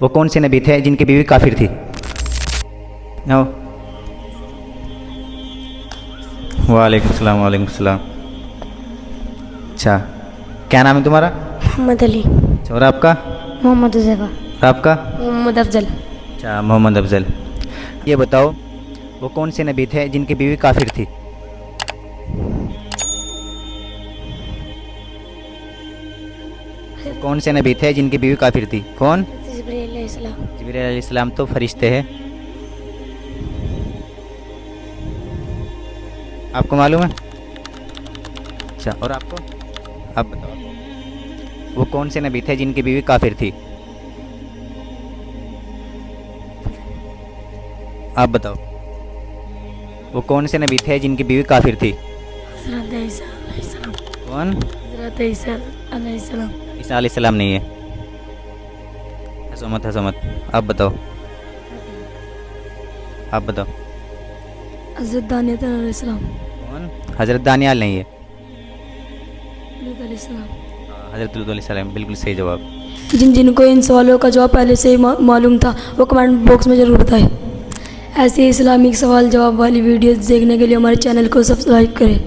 वो कौन से नबी थे जिनकी बीवी काफिर थी? आओ। वालेकुम सलाम, वालेकुम सलाम। अच्छा, क्या नाम है तुम्हारा? मोहम्मद अली। अच्छा, और आपका? मोहम्मद हुज़ैफा। और आपका? मोहम्मद अफजल। अच्छा, मोहम्मद अफजल। ये बताओ, वो कौन से नबी थे जिनकी बीवी काफिर थी? वो कौन से नबी थे जिनकी बीवी काफिर थी? कौन? जिब्रील अलैहिस्सलाम। जिब्रील अलैहिस्सलाम तो फरिश्ते हैं। आपको मालूम है? अच्छा, और आपको? आप बताओ, वो कौन से नबी थे जिनकी बीवी काफिर थी? आप बताओ, वो कौन से नबी थे जिनकी बीवी काफिर थी? हज़रत ईसा अलैहिस्सलाम। कौन? हज़रत ईसा अलैहिस्सलाम। ईसा अलैहिस्सलाम नहीं है। हंसो मत। आप बताओ, आप बताओ। हज़रत दानियल अलैहिस्सलाम। कौन? हज़रत दानियाल नहीं है। लूत अलैहिस्सलाम। हज़रत लूत अलैहिस्सलाम, बिल्कुल सही जवाब। जिनको इन सवालों का जवाब पहले से ही मालूम था वो कमेंट बॉक्स में ज़रूर बताएं। ऐसे इस्लामिक सवाल जवाब वाली वीडियोस देखने के लिए हमारे चैनल को सब्सक्राइब करें।